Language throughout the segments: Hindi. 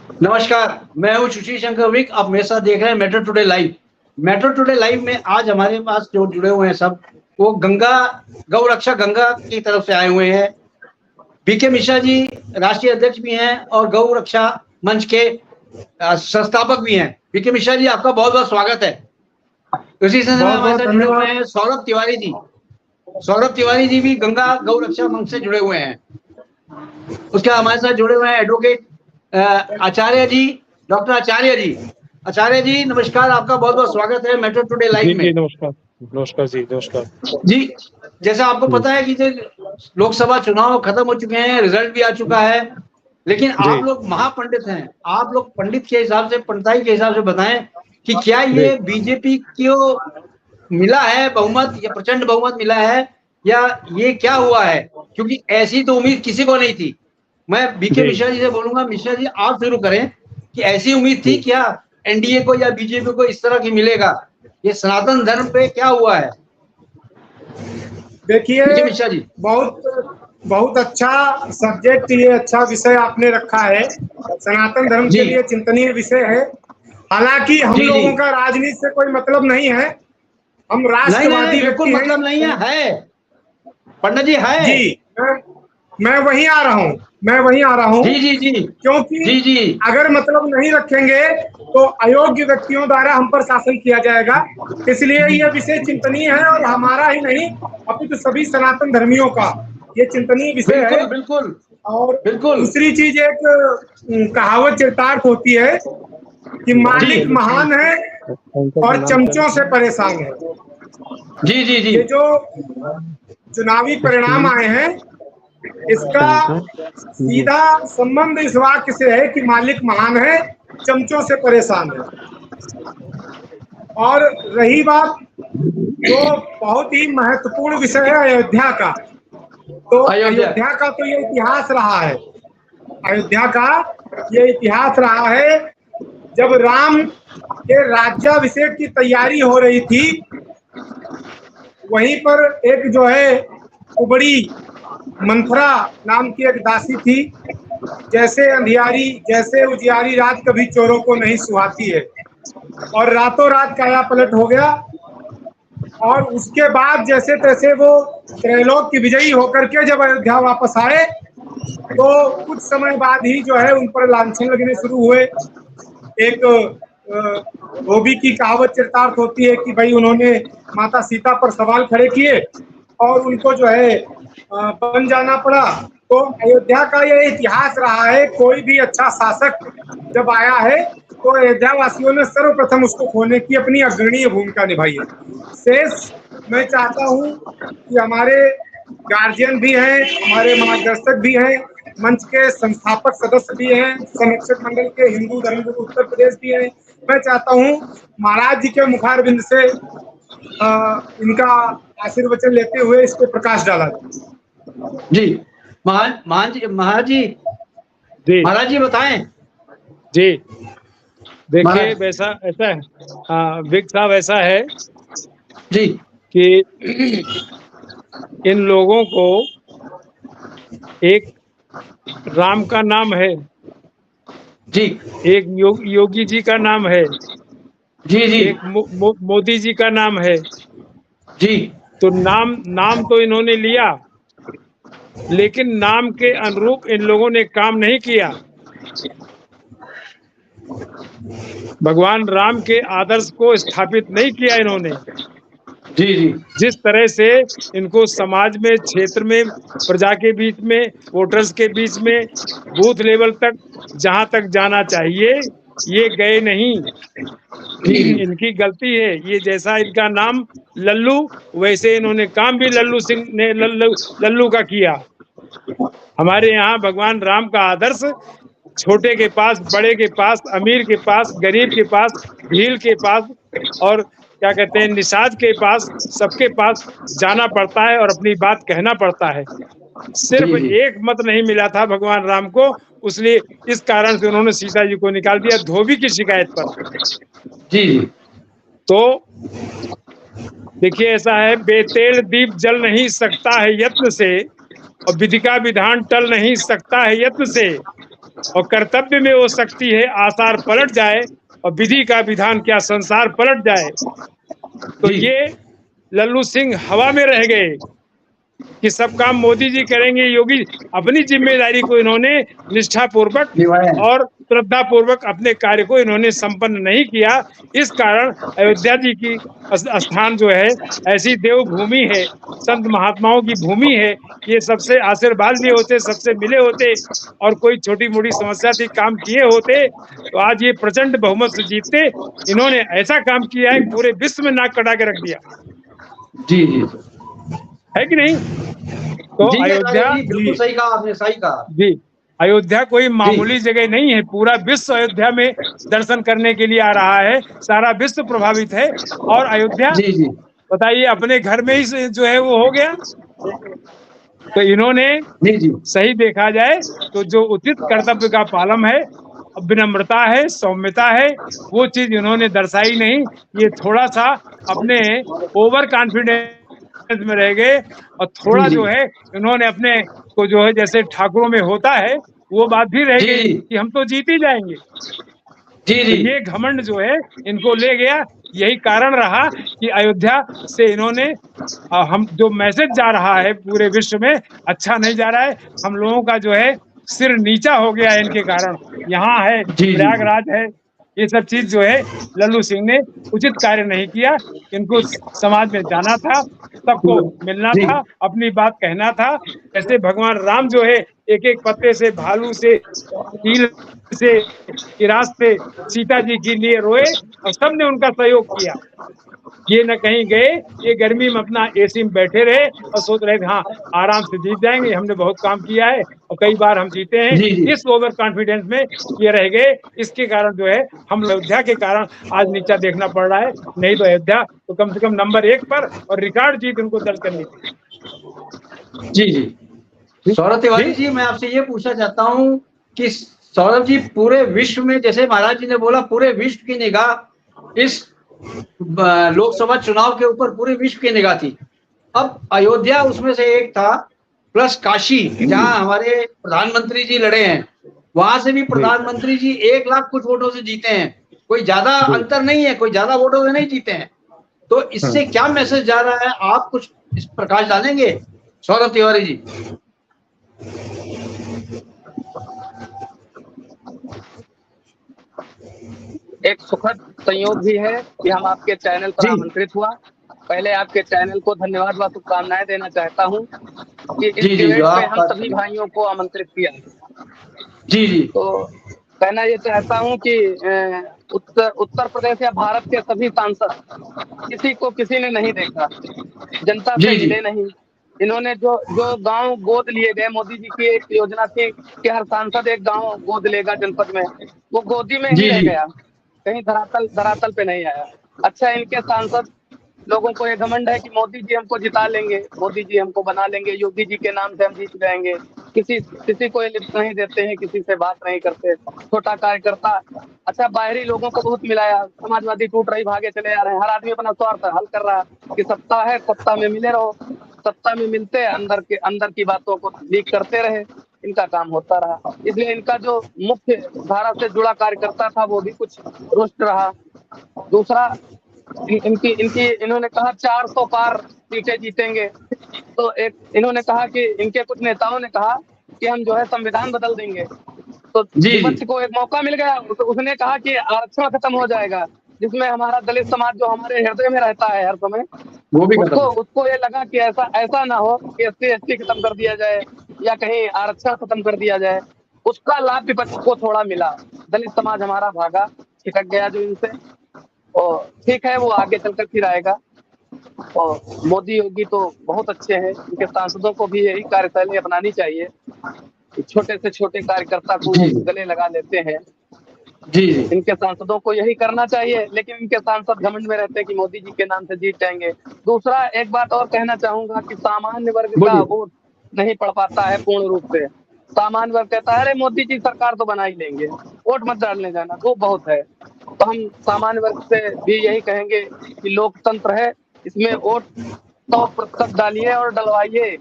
नमस्कार, मैं हूँ सुशील शंकर विक। आप मेरे साथ देख रहे हैं metro today live. Metro today live में आज हमारे पास जो जुड़े हुए हैं सब, वो गौ रक्षा गंगा की तरफ से आए हुए हैं। बीके मिश्रा जी राष्ट्रीय अध्यक्ष भी हैं और गौ रक्षा मंच के संस्थापक भी हैं। बीके मिश्रा जी, आपका बहुत-बहुत स्वागत है। उसी सिलसिले में हमारे साथ जुड़े हुए हैं सौरभ तिवारी जी। सौरभ तिवारी जी भी गंगा गौ रक्षा मंच से जुड़े हुए हैं। उसके हमारे साथ जुड़े हुए हैं एडवोकेट आचार्य जी, डॉक्टर आचार्य जी। आचार्य जी नमस्कार, आपका बहुत बहुत स्वागत है मेट्रो टुडे लाइव में। जी नमस्कार। नमस्कार जी, नमस्कार जी। जैसा आपको पता है कि जो लोकसभा चुनाव खत्म हो चुके हैं, रिजल्ट भी आ चुका है, लेकिन आप लोग महापंडित हैं। आप लोग पंडित के हिसाब से, पंडिताई के हिसाब से बताएं कि क्या ये बीजेपी को मिला है बहुमत या प्रचंड बहुमत मिला है, या ये क्या हुआ है? क्योंकि ऐसी तो उम्मीद किसी को नहीं थी। मैं बीके मिश्रा जी से बोलूंगा, मिश्रा जी आप शुरू करें कि ऐसी उम्मीद थी क्या एनडीए को या बीजेपी को इस तरह की मिलेगा? ये सनातन धर्म पे क्या हुआ है? देखिए, मिश्रा जी। बहुत अच्छा सब्जेक्ट, ये अच्छा विषय आपने रखा है। सनातन धर्म के लिए चिंतनीय विषय है। हालांकि हम लोगों का राजनीति से कोई मतलब नहीं है। हम राष्ट्रवादी व्यक्ति हैं। मतलब नहीं है पंडित जी, है जी। मैं वहीं आ रहा हूँ। जी। क्योंकि अगर मतलब नहीं रखेंगे तो अयोग्य व्यक्तियों द्वारा हम पर शासन किया जाएगा। इसलिए ये विषय चिंतनीय है और हमारा ही नहीं, अपितु सभी सनातन धर्मियों का ये चिंतनीय विषय है। बिल्कुल। और दूसरी चीज, एक कहावत चरितार्थ होती है कि मालिक महान है और चमचों से परेशान है। जी। ये जो चुनावी परिणाम आए हैं, इसका सीधा संबंध इस वाक्य से है कि मालिक महान है, चमचों से परेशान है। और रही बात जो बहुत ही महत्वपूर्ण विषय है अयोध्या का, तो अयोध्या का तो ये इतिहास रहा है। अयोध्या का ये इतिहास रहा है। जब राम के राज्याभिषेक की तैयारी हो रही थी, वहीं पर एक जो है कुबड़ी मंथरा नाम की एक दासी थी। जैसे अंधियारी, जैसे उजियारी रात कभी चोरों को नहीं सुहाती है, और रातों रात काया पलट हो गया। और उसके बाद जैसे तैसे वो त्रैलोक की विजयी होकर के जब अयोध्या वापस आए, तो कुछ समय बाद ही जो है उन पर लांछन लगने शुरू हुए। एक धोबी की कहावत चरितार्थ होती है कि भाई उन्होंने माता सीता पर सवाल खड़े किए और उनको जो है बन जाना पड़ा। तो अयोध्या का ये इतिहास रहा है। कोई भी अच्छा शासक जब आया है तो अयोध्या वासियों ने सर्वप्रथम उसको खोने की अपनी अग्रणीय भूमिका निभाई है। शेष मैं चाहता हूँ कि हमारे गार्जियन भी हैं, हमारे मार्गदर्शक भी हैं, मंच के संस्थापक सदस्य भी हैं, संरक्षक मंडल के हिंदू धर्मगुरु उत्तर प्रदेश भी हैं। मैं चाहता हूँ महाराज जी के मुखारबिंद से इनका आशीर्वचन लेते हुए इस पे प्रकाश डाला जी। महाराज जी बताएं। जी देखिए, वैसा ऐसा है, विक साहब, ऐसा है जी कि इन लोगों को एक राम का नाम है जी, एक योगी जी का नाम है जी एक मोदी जी का नाम है जी। तो नाम तो इन्होंने लिया, लेकिन नाम के अनुरूप इन लोगों ने काम नहीं किया। भगवान राम के आदर्श को स्थापित नहीं किया इन्होंने। जी। जिस तरह से इनको समाज में, क्षेत्र में, प्रजा के बीच में, वोटर्स के बीच में, बूथ लेवल तक जहां तक जाना चाहिए, ये गए नहीं। इनकी गलती है। ये जैसा इनका नाम लल्लू, वैसे इन्होंने काम भी लल्लू सिंह ने लल्लू का किया। हमारे यहाँ भगवान राम का आदर्श छोटे के पास, बड़े के पास, अमीर के पास, गरीब के पास, भील के पास और क्या कहते हैं निषाद के पास, सबके पास जाना पड़ता है और अपनी बात कहना पड़ता है। सिर्फ एक मत नहीं मिला था भगवान राम को, इसलिए इस कारण से उन्होंने सीता जी को निकाल दिया धोबी की शिकायत पर। जी। तो देखिए, ऐसा है, बेतेल दीप जल नहीं सकता है यत्न से, और विधि का विधान टल नहीं सकता है यत्न से। और कर्तव्य में वो शक्ति है, आसार पलट जाए और विधि का विधान क्या संसार पलट जाए। तो जी। ये लल्लू सिंह हवा में रह गए कि सब काम मोदी जी करेंगे, योगी। अपनी जिम्मेदारी को इन्होंने निष्ठापूर्वक निभाया है। और श्रद्धा पूर्वक अपने कार्य को इन्होंने संपन्न नहीं किया। इस कारण अयोध्या जी की स्थान जो है ऐसी देव भूमि है, संत महात्माओं की भूमि है। ये सबसे आशीर्वाद लिए होते, सबसे मिले होते और कोई छोटी मोटी समस्या थी काम किए होते तो आज ये प्रचंड बहुमत से जीतते। इन्होंने ऐसा काम किया है पूरे विश्व में नाक कटा के रख दिया जी जी है कि नहीं। तो जी अयोध्या जी, बिल्कुल सही कहा आपने, सही कहा। जी, अयोध्या कोई मामूली जगह नहीं है। पूरा विश्व अयोध्या में दर्शन करने के लिए आ रहा है, सारा विश्व प्रभावित है। और अयोध्या जी जी बताइए अपने घर में ही जो है वो हो गया। तो इन्होंने जी जी सही देखा जाए तो जो उचित कर्तव्य का पालन है, विनम्रता है, सौम्यता है, वो चीज इन्होंने दर्शाई नहीं। ये थोड़ा सा अपने ओवर कॉन्फिडेंस में रह गए और थोड़ा जी जो है इन्होंने अपने को जो है जैसे ठाकुरों में होता है वो बात भी रह जी गई जी कि हम तो जीत ही जाएंगे। जी तो जी ये घमंड जो है इनको ले गया। यही कारण रहा कि अयोध्या से इन्होंने हम जो मैसेज जा रहा है पूरे विश्व में अच्छा नहीं जा रहा है। हम लोगों का जो है सिर नीचा हो गया है इनके कारण। यहाँ है जी जी प्रयागराज है, ये सब चीज जो है लल्लू सिंह ने उचित कार्य नहीं किया। इनको समाज में जाना था, सबको मिलना जी था, अपनी बात कहना था। जैसे भगवान राम जो है एक एक पत्ते से, भालू से, कील से, किरात से सीता जी के लिए रोए और सबने उनका सहयोग किया। ये न कहीं गए, ये गर्मी में अपना एसी में बैठे रहे और सोच रहे थे हाँ आराम से जीत जाएंगे, हमने बहुत काम किया है और कई बार हम जीते हैं। जी जी इस ओवर कॉन्फिडेंस में ये रह गए। इसके कारण जो है हम अयोध्या के कारण आज नीचा देखना पड़ रहा है। नहीं तो अयोध्या तो कम से कम नंबर 1 पर और रिकॉर्ड जीत उनको दर्ज करनी थी। जी जी सौरभ तिवारी जी, मैं आपसे ये पूछना चाहता हूँ कि सौरभ जी, पूरे विश्व में जैसे महाराज जी ने बोला पूरे विश्व की निगाह इस लोकसभा चुनाव के ऊपर पूरे विश्व की निगाह थी। अब अयोध्या उसमें से एक था, प्लस काशी जहां हमारे प्रधानमंत्री जी लड़े हैं, वहां से भी प्रधानमंत्री जी 1 लाख कुछ वोटों से जीते हैं। कोई ज्यादा अंतर नहीं है, कोई ज्यादा वोटों से नहीं जीते हैं। तो इससे क्या मैसेज जा रहा है, आप कुछ इस प्रकाश डालेंगे सौरभ तिवारी जी? एक सुखद संयोग भी है कि हम आपके चैनल पर आमंत्रित हुआ। पहले आपके चैनल को धन्यवाद व शुभकामनाएं देना चाहता हूँ कि इस इवेंट में हम सभी भाइयों को आमंत्रित किया। जी जी तो कहना ये चाहता हूँ कि उत्तर प्रदेश या भारत के सभी सांसद किसी को किसी ने नहीं देखा, जनता से मिले नहीं। इन्होंने जो गांव गोद लिए गए, मोदी जी की एक योजना थी कि हर सांसद एक गांव गोद लेगा जनपद में, वो गोदी में ही रह गया, कहीं धरातल पे नहीं आया। अच्छा, इनके सांसद लोगों को ये घमंड है कि मोदी जी हमको जिता लेंगे, मोदी जी हमको बना लेंगे, योगी जी के नाम से हम जीत जाएंगे। किसी को ये लिफ्ट नहीं देते हैं, किसी से बात नहीं करते, छोटा कार्यकर्ता। अच्छा, बाहरी लोगों को बहुत मिलाया, समाजवादी टूट रही, भागे चले आ रहे हैं। हर आदमी अपना स्वार्थ हल कर रहा है कि सत्ता है, सत्ता में मिले रहो, सत्ता में मिलते अंदर की बातों को लीक करते रहे। इनका काम होता रहा। इसलिए इनका जो मुख्य धारा से जुड़ा कार्यकर्ता था वो भी कुछ रुष्ट रहा। दूसरा, इन्होंने कहा 400 पार सीटें जीतेंगे। तो एक इन्होंने कहा कि इनके कुछ नेताओं ने कहा कि हम जो है संविधान बदल देंगे। तो विपक्ष को एक मौका मिल गया, उसने कहा कि आरक्षण खत्म हो जाएगा, जिसमें हमारा दलित समाज जो हमारे हृदय में रहता है हर समय, वो भी उसको ये लगा कि ऐसा ना हो कि SC खत्म कर दिया जाए या कहीं आरक्षण खत्म कर दिया जाए। उसका लाभ विपक्ष को थोड़ा मिला। दलित समाज हमारा भागा, छिटक गया जो इनसे। और ठीक है, वो आगे चलकर फिर आएगा। और मोदी योगी तो बहुत अच्छे हैं, इनके सांसदों को भी यही कार्यशैली अपनानी चाहिए। छोटे से छोटे कार्यकर्ता को गले लगा लेते हैं। जी, इनके सांसदों को यही करना चाहिए, लेकिन इनके सांसद घमंड में रहते हैं कि मोदी जी के नाम से जीत जाएंगे। दूसरा, एक बात और कहना चाहूंगा कि सामान्य वर्ग का वोट नहीं पड़ पाता है पूर्ण रूप से। सामान्य वर्ग कहता है अरे मोदी जी सरकार तो बना ही लेंगे, वोट मत डालने जाना, वो बहुत है। तो हम सामान्य वर्ग से भी यही कहेंगे कि लोकतंत्र है, इसमें वोट 100% डालिए और डलवाइए।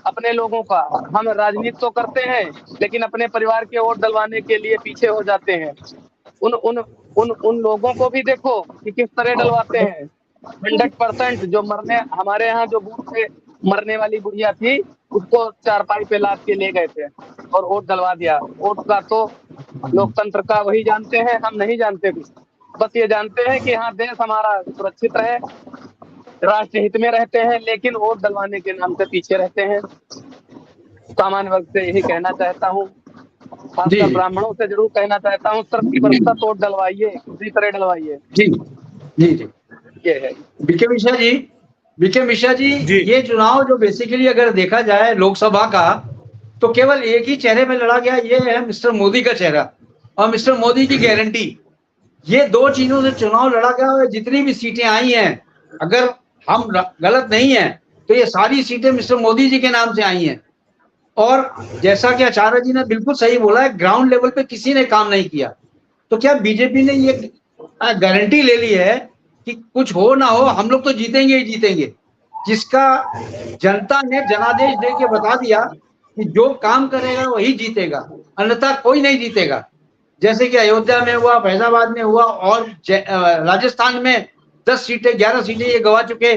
अपने लोगों का। हम राजनीति तो करते हैं लेकिन अपने परिवार के वोट डलवाने के लिए पीछे हो जाते हैं। उन उन उन उन लोगों को भी देखो कि किस तरह डलवाते हैं। 100% जो मरने हमारे यहाँ जो बूथ पे मरने वाली बुढ़िया थी उसको चारपाई पे लाद के ले गए थे और वोट डलवा दिया। वोट का तो लोकतंत्र का वही जानते हैं, हम नहीं जानते कुछ। बस ये जानते हैं कि हाँ देश हमारा सुरक्षित रहे, राष्ट्र हित में रहते हैं, लेकिन वोट डलवाने के नाम से पीछे रहते हैं। सामान्य वर्ग से यही कहना चाहता हूँ, खासकर ब्राह्मणों से जरूर कहना चाहता हूँ, 70% वोट डलवाइए, किसी तरह डलवाइए। जी जी जी ये है बीके मिश्रा जी। बीके मिश्रा जी, ये चुनाव जो बेसिकली अगर देखा जाए लोकसभा का, तो केवल एक ही चेहरे में लड़ा गया, ये है मिस्टर मोदी का चेहरा और मिस्टर मोदी की गारंटी। ये दो चीजों से चुनाव लड़ा गया और जितनी भी सीटें आई हैं, अगर हम गलत नहीं है तो ये सारी सीटें मिस्टर मोदी जी के नाम से आई हैं। और जैसा कि आचार्य जी ने बिल्कुल सही बोला है, ग्राउंड लेवल पे किसी ने काम नहीं किया। तो क्या बीजेपी ने ये गारंटी ले ली है कि कुछ हो ना हो हम लोग तो जीतेंगे ही जीतेंगे, जिसका जनता ने जनादेश दे के बता दिया कि जो काम करेगा वही जीतेगा, अन्यथा कोई नहीं जीतेगा। जैसे कि अयोध्या में हुआ, फैजाबाद में हुआ और राजस्थान में 10 सीटें 11 सीटें ये गवा चुके,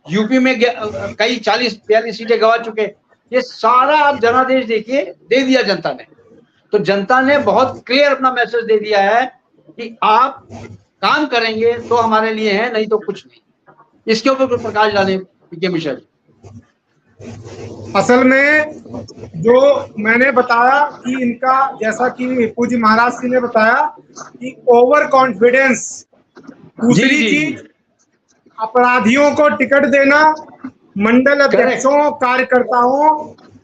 यूपी में कई 40-42 सीटें गवा चुके। ये सारा आप जनादेश देखिए दे दिया जनता ने। तो जनता ने बहुत क्लियर अपना मैसेज दे दिया है कि आप काम करेंगे तो हमारे लिए है, नहीं तो कुछ नहीं। इसके ऊपर कोई प्रकाश डालें बीके मिश्रा जी। असल में जो मैंने बताया कि इनका, जैसा कि पूज्य महाराज जी ने बताया कि ओवर कॉन्फिडेंस। दूसरी चीज, अपराधियों को टिकट देना, मंडल अध्यक्षों कार्यकर्ताओं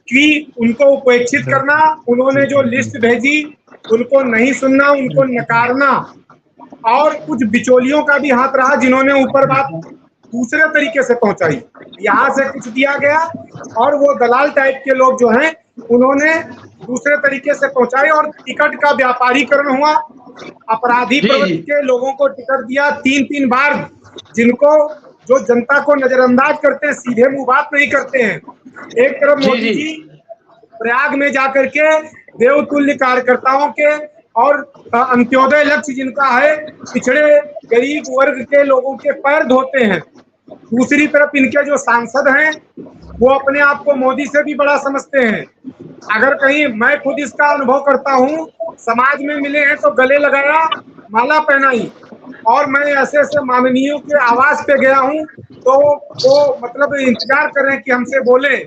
की उनको उपेक्षित करना, उन्होंने जो लिस्ट भेजी उनको नहीं सुनना, उनको नकारना, और कुछ बिचौलियों का भी हाथ रहा जिन्होंने ऊपर बात दूसरे तरीके से पहुंचाई। यहाँ से कुछ दिया गया और वो दलाल टाइप के लोग जो हैं उन्होंने दूसरे तरीके से पहुंचाई और टिकट का व्यापारीकरण हुआ। अपराधी प्रवृत्ति के लोगों को टिकट दिया 3-3 बार, जिनको जो जनता को नजरअंदाज करते हैं, सीधे मुंह बात नहीं करते हैं। एक तरफ मोदी जी प्रयाग में जाकर के देवतुल्य कार्यकर्ताओं के और अंत्योदय लक्ष्य जिनका है, पिछड़े गरीब वर्ग के लोगों के पैर धोते हैं। दूसरी तरफ इनके जो सांसद हैं वो अपने आप को मोदी से भी बड़ा समझते हैं। अगर कहीं, मैं खुद इसका अनुभव करता हूँ, समाज में मिले हैं तो गले लगाया, माला पहनाई, और मैं ऐसे ऐसे माननीयों के आवास पे गया हूँ तो वो मतलब इंतजार कर रहे हैं कि हमसे बोले।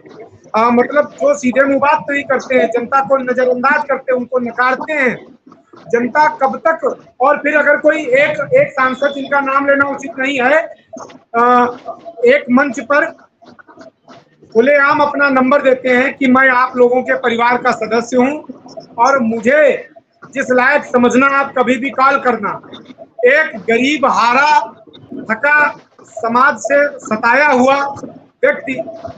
मतलब जो सीधे मुंह बात नहीं करते हैं, जनता को नजरअंदाज करते हैं, उनको नकारते हैं। जनता कब तक, और फिर अगर कोई एक सांसद जिनका नाम लेना उचित नहीं है, एक मंच पर खुलेआम अपना नंबर देते हैं कि मैं आप लोगों के परिवार का सदस्य हूं और मुझे जिस लायक समझना आप कभी भी कॉल करना। एक गरीब हारा थका समाज से सताया हुआ व्यक्ति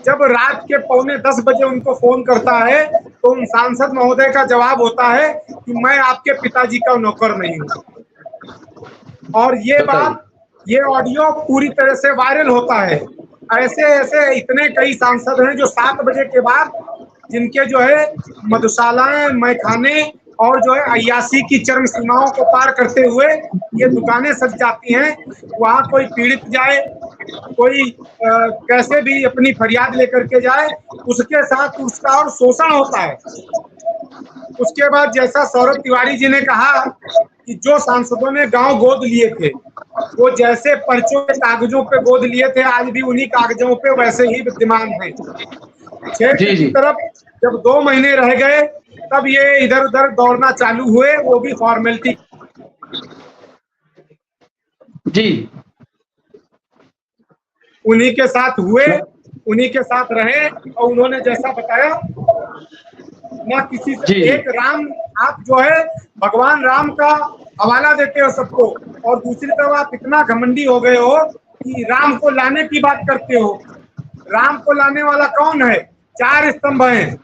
जब रात के 9:45 बजे उनको फोन करता है तो उन सांसद महोदय का जवाब होता है कि मैं आपके पिताजी का नौकर नहीं हूँ। और ये बात, ये ऑडियो पूरी तरह से वायरल होता है। ऐसे ऐसे इतने कई सांसद हैं जो 7 बजे के बाद, जिनके जो है मधुशालाएं, मैखाने और जो है अय्यासी की चरम सीमाओं को पार करते हुए ये दुकानें सज जाती हैं। वहाँ कोई पीड़ित जाए, कोई कैसे भी अपनी फरियाद लेकर के जाए, उसके साथ उसका और शोषण होता है। उसके बाद जैसा सौरभ तिवारी जी ने कहा कि जो सांसदों ने गांव गोद लिए थे, वो जैसे पर्चों के कागजों पे गोद लिए थे, आज भी उन्हीं कागजों पे वैसे ही विद्यमान हैं। क्षेत्र की तरफ जब 2 महीने रह गए तब ये इधर उधर दौड़ना चालू हुए, वो भी फॉर्मेलिटी। जी, उन्हीं के साथ हुए, उन्हीं के साथ रहे, और उन्होंने जैसा बताया ना किसी से एक राम, आप जो है भगवान राम का हवाला देते हो सबको, और दूसरी तरफ आप इतना घमंडी हो गए हो कि राम को लाने की बात करते हो। राम को लाने वाला कौन है? 4 स्तंभ हैं।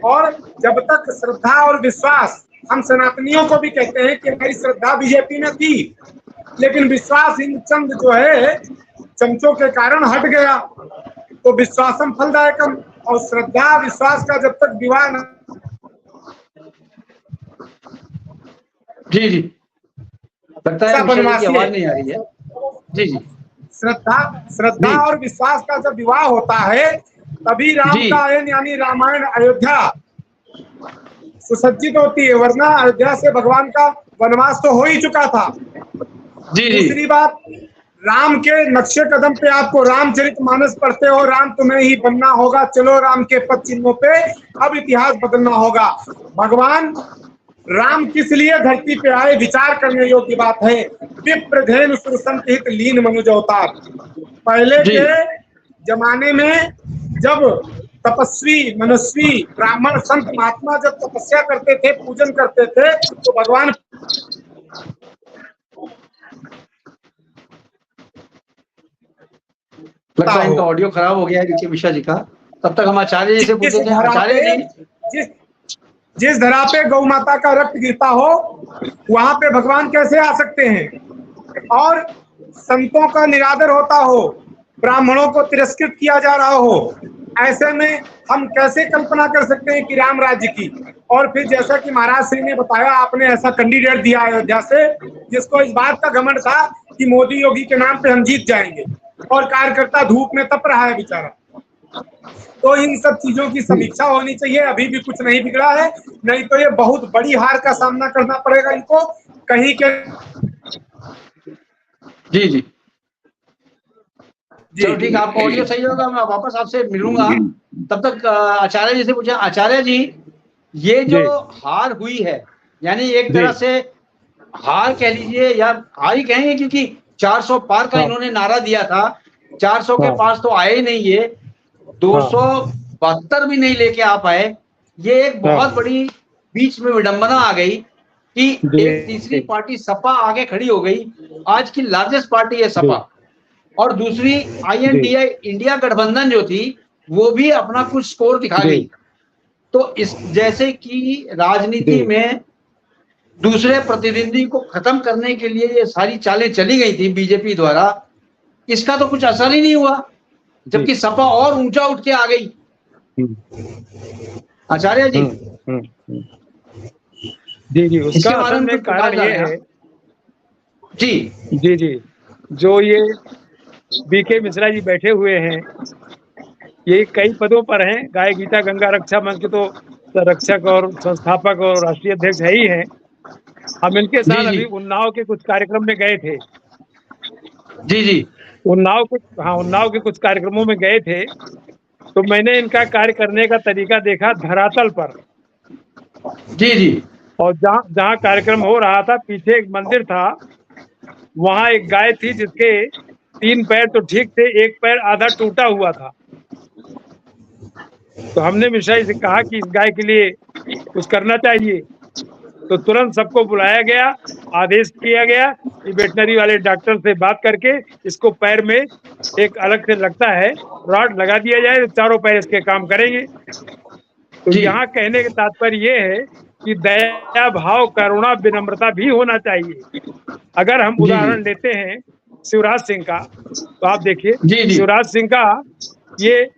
और जब तक श्रद्धा और विश्वास, हम सनातनियों को भी कहते हैं कि हमारी श्रद्धा बीजेपी में थी, लेकिन विश्वास इन चंद जो है चमचों के कारण हट गया। तो विश्वासम फलदायकम, और श्रद्धा विश्वास का जब तक विवाह न जी जी, लगता है मिश्रा जी की बनवासी आवाज है। नहीं आ रही है। जी जी श्रद्धा जी। और विश्वास का जब विवाह होता है तभी राम जी का आयन यानी रामायण अयोध्या सुसज्जित होती है, वरना अयोध्या से भगवान का वनवास तो हो ही चुका था। जी जी दूसरी बात, राम के नक्शे कदम पे आपको रामचरितमानस पढ़ते हो, राम तुम्हें ही बनना होगा, चलो राम के पद चिन्हों पे अब इतिहास बदलना होगा। भगवान राम किस लिए धरती पे आए, विचार करने योग्य बात है। विप्रधेनु सुरसंत हित लीन मनुज अवतार। पहले जी के जमाने में जब तपस्वी मनस्वी ब्राह्मण संत महात्मा जब तपस्या करते थे, पूजन करते थे, तो भगवान लगता है इनका ऑडियो खराब हो गया है नीचे मिश्रा जी का। तब तक हम आचार्य जी से जिस पूछते थे। धरा आचार्य पे जी जिस धरा पे गौ माता का रक्त गिरता हो, वहां पे भगवान कैसे आ सकते हैं? और संतों का निरादर होता हो, ब्राह्मणों को तिरस्कृत किया जा रहा हो, ऐसे में हम कैसे कल्पना कर सकते हैं कि राम राज्य की? और फिर जैसा कि महाराज श्री ने बताया, आपने ऐसा कैंडिडेट दिया अयोध्या से जिसको इस बात का घमंड था कि मोदी योगी के नाम पे हम जीत जाएंगे, और कार्यकर्ता धूप में तप रहा है बेचारा। तो इन सब चीजों की समीक्षा होनी चाहिए। अभी भी कुछ नहीं बिगड़ा है, नहीं तो ये बहुत बड़ी हार का सामना करना पड़ेगा इनको। कहीं के जी जी जी चलो ठीक है, आपका ऑडियो सही होगा, मैं वापस आपसे मिलूंगा। तब तक आचार्य जी से पूछा। आचार्य जी, ये जो हार हुई है, यानी एक तरह से हार कह लीजिए या हार ही कहेंगे, क्योंकि 400 पार का इन्होंने नारा दिया था, 400 के पास तो आए ही नहीं, ये 272 भी नहीं लेके आ पाए। ये एक बहुत बड़ी बीच में विडंबना आ गई कि एक तीसरी पार्टी सपा आगे खड़ी हो गई। आज की लार्जेस्ट पार्टी है सपा, और दूसरी INDI इंडिया गठबंधन जो थी वो भी अपना कुछ स्कोर दिखा गई। तो इस जैसे कि राजनीति में दूसरे प्रतिद्वंदी को खत्म करने के लिए ये सारी चालें चली गई थी बीजेपी द्वारा, इसका तो कुछ असर ही नहीं हुआ, जबकि सपा और ऊंचा उठ के आ गई। आचार्य जी जी जी, उसका असल में कारण ये है जी, जो ये BK मिश्रा जी बैठे हुए हैं, ये कई पदों पर हैं। गाय गीता गंगा रक्षा मंच के तो संरक्षक और संस्थापक और राष्ट्रीय अध्यक्ष है ही हैं। हम इनके साथ अभी उन्नाव के कुछ कार्यक्रम में गए थे। जी उन्नाव के कुछ कार्यक्रमों में गए थे, तो मैंने इनका कार्य करने का तरीका देखा धरातल पर। जी और जहाँ कार्यक्रम हो रहा था, पीछे एक मंदिर था, वहां एक गाय थी जिसके 3 पैर तो ठीक थे, एक पैर आधा टूटा हुआ था। तो हमने मिश्रा जी से कहा कि इस गाय के लिए कुछ करना चाहिए। तो तुरंत सबको बुलाया गया, आदेश किया गया कि वेटनरी वाले डॉक्टर से बात करके इसको पैर में एक अलग से लगता है रॉड लगा दिया जाए, तो चारों पैर इसके काम करेंगे। तो यहाँ कहने का तात्पर्य ये है कि दया भाव करुणा विनम्रता भी होना चाहिए। अगर हम उदाहरण लेते हैं शिवराज सिंह का, तो आप देखिए शिवराज सिंह का ये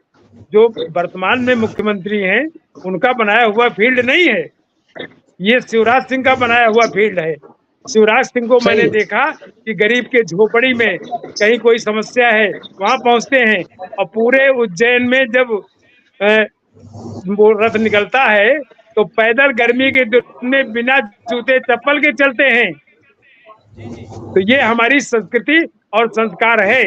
जो वर्तमान में मुख्यमंत्री हैं उनका बनाया हुआ फील्ड नहीं है, ये शिवराज सिंह का बनाया हुआ फील्ड है। शिवराज सिंह को मैंने देखा कि गरीब के झोपड़ी में कहीं कोई समस्या है वहां पहुंचते हैं, और पूरे उज्जैन में जब वो रथ निकलता है तो पैदल गर्मी के दिन में बिना जूते चप्पल के चलते हैं। तो ये हमारी संस्कृति और संस्कार है।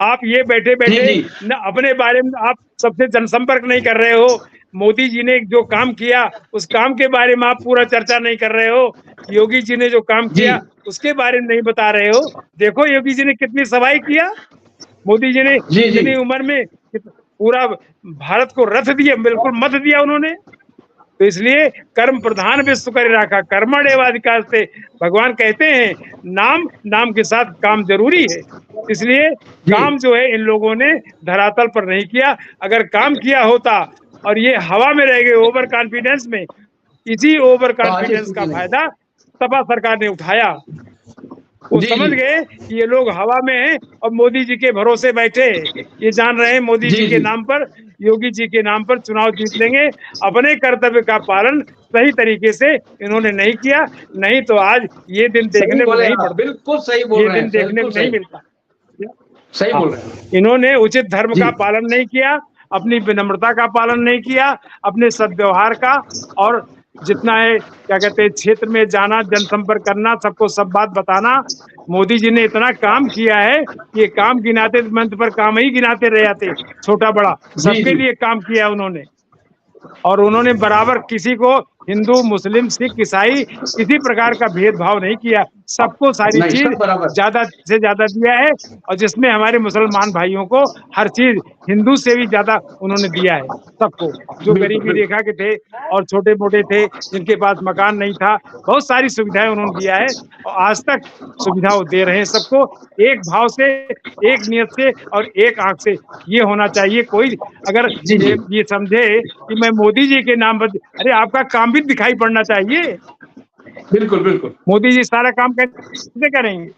आप ये बैठे बैठे न अपने बारे में आप सबसे जनसंपर्क नहीं कर रहे हो, मोदी जी ने जो काम किया उस काम के बारे में आप पूरा चर्चा नहीं कर रहे हो, योगी जी ने जो काम किया उसके बारे में नहीं बता रहे हो। देखो योगी जी ने कितनी सफाई किया, मोदी जी ने इतनी उम्र में पूरा भारत को रथ दिया, बिल्कुल मत दिया उन्होंने। तो इसलिए कर्म प्रधान विश्व कर राखा कर्मण्येवाधिकार से भगवान कहते हैं, नाम के साथ काम जरूरी है। इसलिए काम जो है इन लोगों ने धरातल पर नहीं किया। अगर काम किया होता और ये हवा में रह गए ओवर कॉन्फिडेंस में, इसी ओवर कॉन्फिडेंस का फायदा सपा सरकार ने उठाया। वो जी, समझ जी। गए कि ये लोग हवा में हैं और मोदी जी के भरोसे बैठे हैं। ये जान रहे हैं मोदी जी, जी के जी। नाम पर, योगी जी के नाम पर चुनाव जीत लेंगे। अपने कर्तव्य का पालन सही तरीके से इन्होंने नहीं किया, नहीं तो आज ये दिन सही देखने को बोले नहीं आप, पड़ता, बिल्कुल सही बोल ये रहे हैं, दिन देखने बिल्कुल को नहीं सही, मिलता। सही हाँ, बोल रहे हैं। इन्होंने उचित धर्म जी, का पालन नहीं किया, अपनी विनम्रता का पालन नहीं किया, अपने सद्व्यवहार का, और जितना है क्या कहते हैं क्षेत्र में जाना, जनसंपर्क करना, सबको सब बात बताना। मोदी जी ने इतना काम किया है कि ये काम गिनाते मंच पर काम ही गिनाते रह जाते, छोटा बड़ा जी, सबके जी। लिए काम किया उन्होंने। और उन्होंने बराबर किसी को हिंदू, मुस्लिम, सिख, ईसाई किसी प्रकार का भेदभाव नहीं किया, सबको सारी नहीं, चीज सब बराबर। ज्यादा से ज्यादा दिया है। और जिसमें हमारे मुसलमान भाइयों को हर चीज हिंदू से भी ज्यादा उन्होंने दिया है सबको, जो बिल्कुल, गरीबी बिल्कुल। रेखा के थे और छोटे मोटे थे, जिनके पास मकान नहीं था, बहुत सारी सुविधाएं उन्होंने दिया है और आज तक सुविधा वो दे रहे हैं सबको, एक भाव से, एक नियत से और एक आंख से। ये होना चाहिए। कोई अगर जी, जी। ये समझे कि मैं मोदी जी के नाम पर, अरे आपका काम भी दिखाई पड़ना चाहिए। बिल्कुल, बिल्कुल। मोदी जी सारा काम कैसे करेंगे?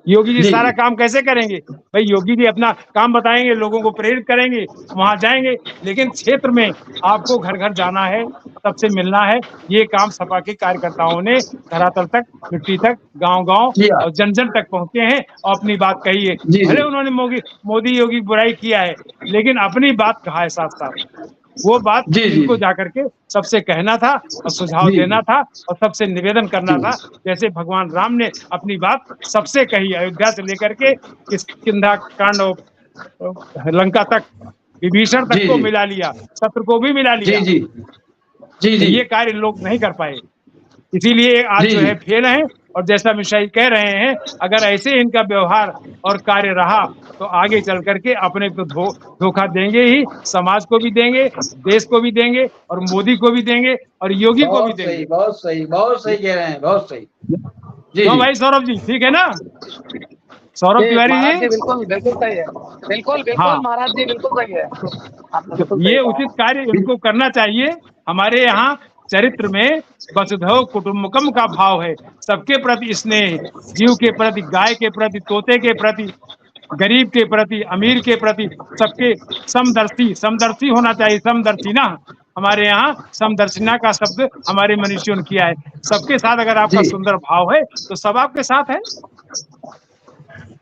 योगी जी जी, सारा जी। काम कैसे करेंगे? भाई योगी जी अपना काम बताएंगे, लोगों को प्रेरित करेंगे, वहां जाएंगे, लेकिन क्षेत्र में आपको घर घर जाना है, सबसे मिलना है। ये काम सपा के कार्यकर्ताओं ने धरातल तक, मिट्टी तक, गांव-गांव किया। और जन-जन तक पहुंचे हैं और अपनी बात कही है। जी, भले जी। उन्होंने मोदी योगी की बुराई किया है, लेकिन अपनी बात कहा है साफ-साफ। वो बात जी, जी। इनको जाकर के सबसे कहना था और सुझाव जी, देना जी। था और सबसे निवेदन करना था। जैसे भगवान राम ने अपनी बात सबसे कही, अयोध्या से लेकर के किष्किंधा कांड और लंका तक, विभीषण तक जी, को जी। मिला लिया, शत्रु को भी मिला जी, लिया। जी। जी, जी। ये कार्य लोग नहीं कर पाए, इसीलिए आज जी, जो है जी। फेल है। और जैसा मिश्रा जी कह रहे हैं, अगर ऐसे इनका व्यवहार और कार्य रहा तो आगे चल करके अपने को धोखा देंगे ही, समाज को भी देंगे, देश को भी देंगे और मोदी को भी देंगे और योगी को भी बहुत देंगे। सही, बहुत सही, बहुत सही कह रहे हैं, बहुत सही। जी, क्यों जी। भाई सौरभ जी, ठीक है ना? सौरभ जी तिवारी महाराज जी, जी, बिल्कुल बिल्कुल सही है। बिल्कुल बिल्कुल हाँ, महाराज जी, बिल्कुल सही है। आपने बिल्कुल सही ये कहा। उचित कार्य इनको करना चाहिए। हमारे यहाँ चरित्र में वसुधैव कुटुम्बकम का भाव है, सबके प्रति स्नेह, जीव के प्रति, गाय के प्रति, तोते के प्रति, गरीब के प्रति, अमीर के प्रति, सबके समदर्शी, समदर्शी होना चाहिए, समदर्शी ना। हमारे यहाँ समदर्शिना का शब्द हमारे मनीषियों ने किया है। सबके साथ अगर आपका जी। सुंदर भाव है तो सब आपके साथ है,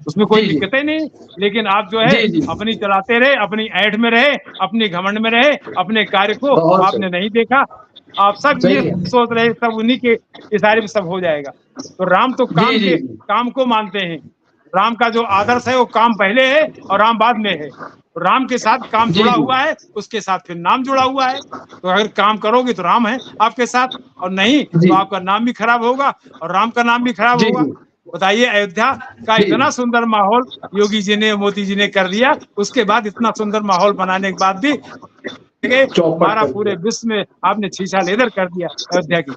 उसमें कोई जी, जी। दिक्कतें नहीं। लेकिन आप जो है जी, जी। अपनी चलाते रहे, अपनी ऐठ में रहे, अपनी घमंड में रहे, अपने कार्य को बहुत आपने सही, नहीं देखा। आप सब सही ये है। सोच रहे सब उन्हीं के इशारे में सब हो जाएगा। तो राम तो जी, जी, जी। काम को मानते हैं। राम का जो आदर्श है वो काम पहले है और राम बाद में है। तो राम के साथ काम जी, जुड़ा जी। हुआ है, उसके साथ फिर नाम जुड़ा हुआ है। तो अगर काम करोगे तो राम है आपके साथ, और नहीं जी। तो आपका नाम भी खराब होगा और राम का नाम भी खराब जी, होगा। जी। बताइए, अयोध्या का जी। इतना सुंदर माहौल योगी जी ने, मोदी जी ने कर दिया, उसके बाद इतना सुंदर माहौल बनाने के बाद भी चौपट हमारा कर पूरे दिया। विश्व में आपने छीछा लेदर कर दिया अयोध्या की।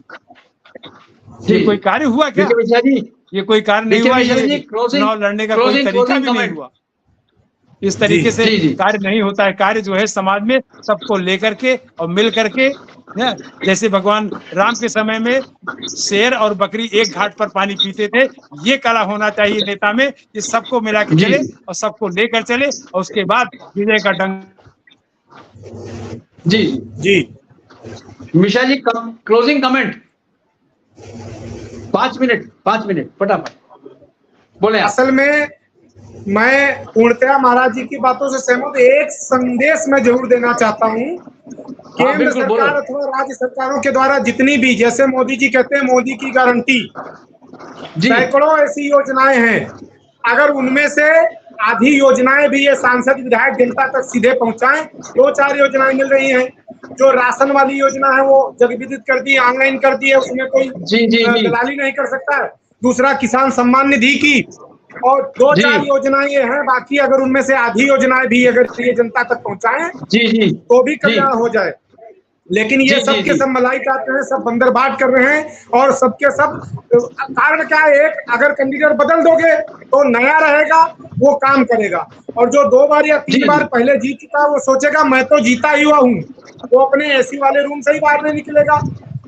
जी। ये कोई कार्य हुआ क्या? देखिए मिश्रा जी, ये कोई कार्य नहीं देखिए हुआ। मिश्रा ये जी, क्लोजिंग, चुनाव लड़ने का कोई क्लोजिंग, तरीका क्लोजिंग भी नहीं कमेंट। हुआ। इस जी तरीके से जी, जी। कार्य नहीं होता है। कार्य जो है समाज में सबको लेकर के और मिल करके, ना, जैसे भगवान राम के समय में शेर और बकरी एक घाट पर पानी पीते थे, ये कला होना चाहिए नेता में कि सबको मिला के जी, चले जी। और सबको लेकर चले और उसके बाद विजय का डंक। जी, जी। Mishra ji, closing comment. 5 minute, 5 minute फटाफट बोले आप। असल में मैं पूर्णतया महाराज जी की बातों से सहमत। एक संदेश मैं जरूर देना चाहता हूँ। हाँ, केंद्र बिल्कुल बोलो। सरकार अथवा राज्य सरकारों के द्वारा जितनी भी, जैसे मोदी जी कहते हैं मोदी की गारंटी, जी, सैकड़ों ऐसी योजनाएं हैं। अगर उनमें से आधी योजनाएं भी ये सांसद विधायक जनता तक सीधे पहुंचाएं, 2-4 योजनाएं मिल रही हैं। जो राशन वाली योजना है वो जगविदित कर दी, ऑनलाइन कर दी है, उसमें कोई जी, जी, जी। दलाली नहीं कर सकता है। दूसरा, किसान सम्मान निधि की, और 2-4 जी। योजनाएं ये हैं। बाकी अगर उनमें से आधी योजनाएं भी अगर ये जनता तक पहुंचाएं जी, जी। तो भी जी। कल्याण हो जाए। लेकिन ये जी, सब जी, के जी। सब मलाई चाहते हैं, सब बंदर बाट कर रहे हैं, और सबके सब कारण क्या है? एक, अगर कैंडिडेट बदल दोगे तो नया रहेगा, वो काम करेगा, और जो 2 बार या 3 जी, बार जी। पहले जीत चुका है वो सोचेगा मैं तो जीता ही हुआ हूँ, वो अपने एसी वाले रूम से ही बाहर नहीं निकलेगा,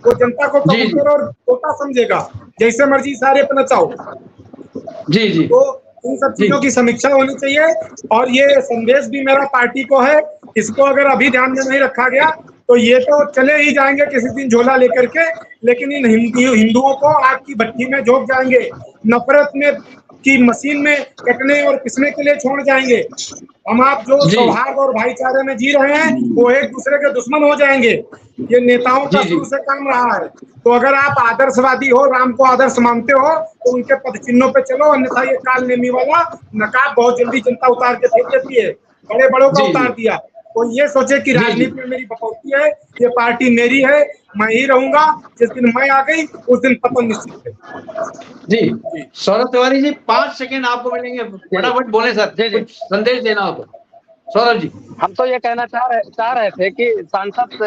वो जनता को जी, जी। कबूतर और तोता समझेगा। जैसे मर्जी सारे पे नचाओ। जी जी तो इन सब चीजों की समीक्षा होनी चाहिए। और ये संदेश भी मेरा पार्टी को है, इसको अगर अभी ध्यान में नहीं रखा गया तो ये तो चले ही जाएंगे किसी दिन झोला लेकर के, लेकिन इन हिंदुओं को आग की भट्टी में झोंक जाएंगे, नफरत में की मशीन में कटने और पिसने के लिए छोड़ जाएंगे। हम आप जो जी सौहार्द और भाईचारे में जी रहे हैं वो एक दूसरे के दुश्मन हो जाएंगे। ये नेताओं का जी शुरू से काम रहा है। तो अगर आप आदर्शवादी हो, राम को आदर्श मानते हो, तो उनके पद चिन्हों पे चलो, अन्यथा ये काल नेमी वाला नकाब बहुत जल्दी जनता उतार के फेंक देती है। बड़े बड़ों का जी उतार दिया। तो ये सोचे कि जी जी राजनीति में मेरी बकौती है, ये पार्टी मेरी है, मैं ही रहूंगा। जिस दिन मैं आ गई उस दिन पतन निश्चित है। जी सौरभ तिवारी जी 5 सेकंड आपको मिलेंगे, फटाफट बोले सर, जी, जी। कुछ संदेश देना हो तो। सौरभ जी हम तो ये कहना चाह रहे थे कि सांसद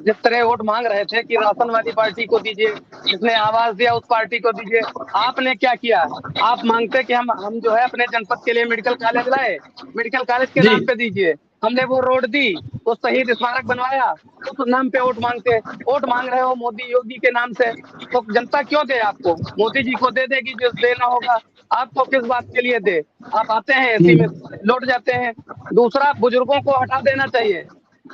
जिस तरह वोट मांग रहे थे कि राशन वाली पार्टी को दीजिए, जिसने आवाज दिया उस पार्टी को दीजिए, आपने क्या किया? आप मांगते कि हम जो है अपने जनपद के लिए मेडिकल कॉलेज लाए, मेडिकल कॉलेज के जी नाम पे दीजिए। हमने वो रोड दी, वो शहीद स्मारक बनवाया, उस नाम पे वोट मांगते। वोट मांग रहे हो मोदी योगी के नाम से, तो जनता क्यों दे आपको? मोदी जी को दे देगी जो देना होगा, आपको किस बात के लिए दे? आप आते हैं एसी में लौट जाते हैं। दूसरा, बुजुर्गों को हटा देना चाहिए।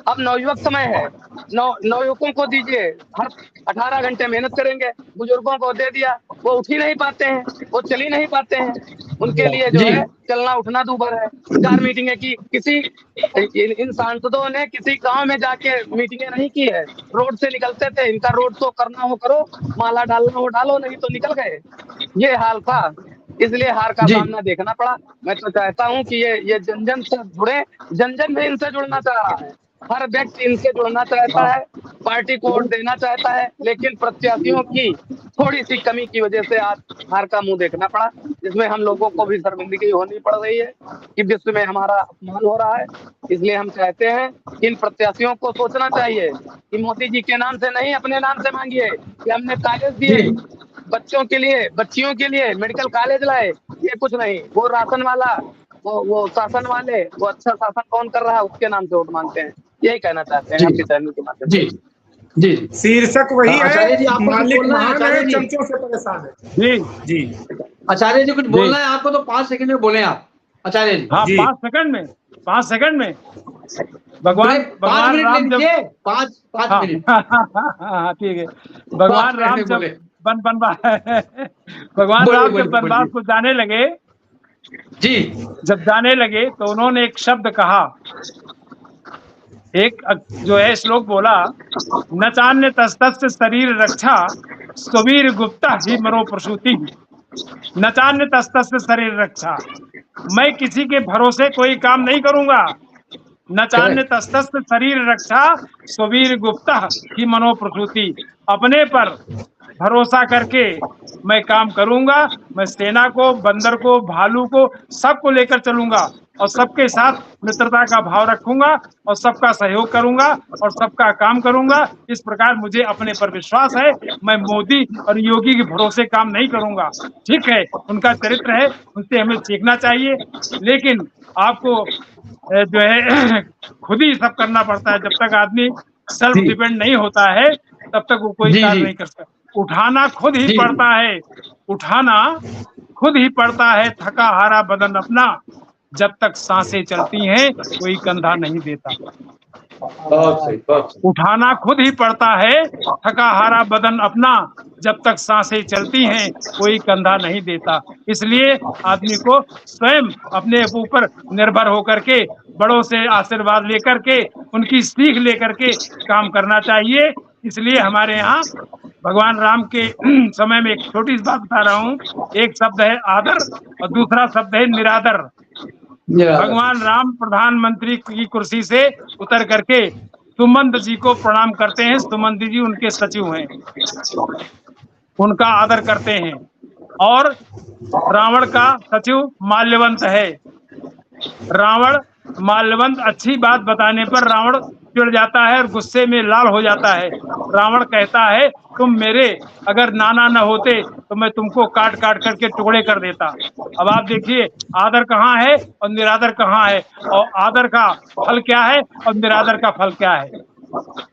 अब नवयुवक समय है, नवयुवकों को दीजिए, हर 18 घंटे मेहनत करेंगे। बुजुर्गों को दे दिया, वो उठ ही नहीं पाते हैं, वो चल ही नहीं पाते हैं, उनके लिए जो जी है चलना उठना दूभर है। 4 मीटिंगें की, किसी इन सांसदों ने किसी गांव में जाके मीटिंगें नहीं की है। रोड से निकलते थे, इनका रोड शो करना हो करो, माला डालना हो डालो, नहीं तो निकल गए। ये हाल था, इसलिए हार का जी सामना देखना पड़ा। मैं तो चाहता हूं कि ये जन जन से जुड़े, जन जन भी इनसे जुड़ना चाह रहा है, हर व्यक्ति इनसे जुड़ना चाहता है, पार्टी को वोट देना चाहता है, लेकिन प्रत्याशियों की थोड़ी सी कमी की वजह से आज हार का मुंह देखना पड़ा, जिसमें हम लोगों को भी शर्मिंदगी होनी पड़ रही है कि विश्व में हमारा अपमान हो रहा है। इसलिए हम चाहते हैं कि इन प्रत्याशियों को सोचना चाहिए कि मोदी जी के नाम से नहीं, अपने नाम से मांगिए कि हमने कॉलेज दिए जी बच्चों के लिए, बच्चियों के लिए मेडिकल कॉलेज लाए, ये कुछ नहीं। वो राशन वाला, वो शासन वाले, वो अच्छा शासन कौन कर रहा है उसके नाम से वोट मांगते हैं। यही कहना चाहते हैं आपके चैनल के माध्यम जी से। जी शीर्षक वही आचार्य जी है, आपको कुछ मालिक बोलना है? महान आचार्य है, जी चमचों से परेशान है। जी जी आचार्य जी कुछ बोलना है आपको तो 5 सेकंड में बोले आप आचार्य जी। हाँ, जी 5 सेकंड में बोले भगवान 5 भगवान मिनट ले राम जब लीजिए, 5 हाँ मिनट हाँ, ठीक है। भगवान 5 राम मिनट जब बोले भगवान बोलिए राम बोलिए जब वनवास बोलिए को जाने लगे, जी जब जाने लगे तो उन्होंने एक शब्द कहा, एक जो है श्लोक बोला, न चान्य तस्तस्य शरीर रक्षा, सुवीर गुप्ता ही मरो प्रसूति। न चान्य तस्तस्य शरीर रक्षा, मैं किसी के भरोसे कोई काम नहीं करूंगा। न चान्य करेक्ट तस्तस्य शरीर रक्षा, सुवीर गुप्ता ही मनो प्रसूति। अपने पर भरोसा करके मैं काम करूंगा। मैं सेना को, बंदर को, भालू को, सबको लेकर चलूंगा और सबके साथ मित्रता का भाव रखूंगा और सबका सहयोग करूंगा और सबका काम करूंगा। इस प्रकार मुझे अपने पर विश्वास है। मैं मोदी और योगी के भरोसे काम नहीं करूंगा। ठीक है, उनका चरित्र है, उनसे हमें सीखना चाहिए, लेकिन आपको जो है खुद ही सब करना पड़ता है। जब तक आदमी सेल्फ जी डिपेंड नहीं होता है तब तक वो कोई जी कार्य जी नहीं कर सकता। उठाना खुद ही जी पड़ता है, उठाना खुद ही पड़ता है थका हारा बदन अपना। जब तक सांसें चलती हैं कोई कंधा नहीं देता। बहुत सही बहुत सही उठाना खुद ही पड़ता है थका हारा बदन अपना। जब तक सांसें चलती हैं कोई कंधा नहीं देता। इसलिए आदमी को स्वयं अपने ऊपर निर्भर होकर के, बड़ों से आशीर्वाद लेकर के, उनकी सीख लेकर के काम करना चाहिए। इसलिए हमारे यहाँ भगवान राम के समय में एक छोटी सी बात बता रहा हूँ। एक शब्द है आदर और दूसरा शब्द है निरादर। भगवान राम प्रधानमंत्री की कुर्सी से उतर करके सुमंत जी को प्रणाम करते हैं। सुमंत जी उनके सचिव हैं, उनका आदर करते हैं। और रावण का सचिव माल्यवंत है। रावण माल्यवंत अच्छी बात बताने पर रावण चिढ़ जाता है और गुस्से में लाल हो जाता है। रावण कहता है, तुम मेरे अगर नाना न होते तो मैं तुमको काट काट करके टुकड़े कर देता। अब आप देखिए आदर कहाँ है और निरादर कहाँ है, और आदर का फल क्या है और निरादर का फल क्या है।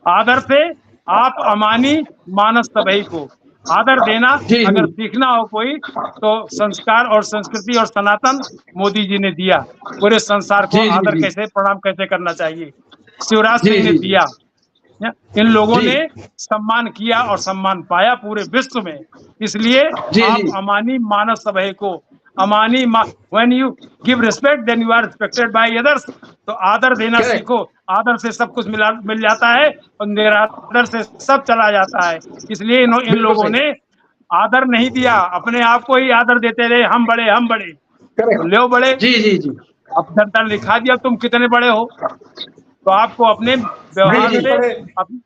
आदर से आप अमानी मानस तबही को, आदर देना जी, अगर जी। सीखना हो कोई तो संस्कार और संस्कृति और सनातन मोदी जी ने दिया। पूरे संसार को जी, जी, आदर जी। कैसे प्रणाम कैसे करना चाहिए, शिवराज जी, सिंह ने जी, जी। दिया। इन लोगों जी। ने सम्मान किया और सम्मान पाया पूरे विश्व में। इसलिए जी, आप जी। अमानी मानव सभा को when you give respect then you are respected by others. तो आदर देना करेक्ट। सीखो, आदर से सब कुछ मिल जाता है और निरादर से सब चला जाता है। इसलिए इन बिल्कुल लोगों सही। ने आदर नहीं दिया, अपने आप को ही आदर देते रहे, हम बड़े हम बड़े। तो करेक्ट। ले बड़े, जी, जी, जी। अब जनता ने दिखा दिया तुम कितने बड़े हो। तो आपको अपने जी, व्यवहार जी। से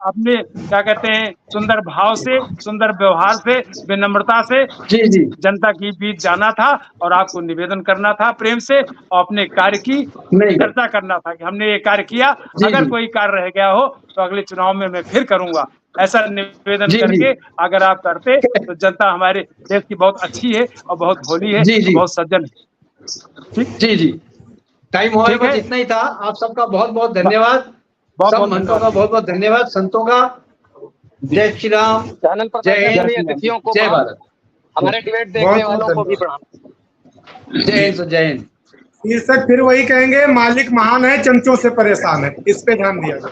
अपने क्या कहते हैं सुंदर भाव से, सुंदर व्यवहार से, विनम्रता से जी, जी। जनता के बीच जाना था और आपको निवेदन करना था प्रेम से और अपने कार्य की नहीं। चर्चा करना था कि हमने ये कार्य किया, जी, अगर जी। कोई कार्य रह गया हो तो अगले चुनाव में मैं फिर करूंगा। ऐसा निवेदन जी, जी। करके अगर आप करते तो जनता हमारे देश की बहुत अच्छी है और बहुत भोली है जी, और जी। बहुत सज्जन है। ठीक जी, जी। टाइम हमारे ठीक पास है, इतना ही था। आप सबका बहुत-बहुत धन्यवाद। बहुत सब बहुत महंतों का धन्यवाद। बहुत-बहुत धन्यवाद, संतों का। जय श्री राम, चैनल पर जय बैठे हिंद, सभी अतिथियों को जय प्रणाम, भारत। हमारे डिबेट देखने बहुत बहुत वालों को भी धन्यवाद। प्रणाम। जय हिंद, जय हिंद। शीर्षक फिर वही कहेंगे, मालिक महान है चमचों से परेशान है। इस पे ध्यान दिया जाए।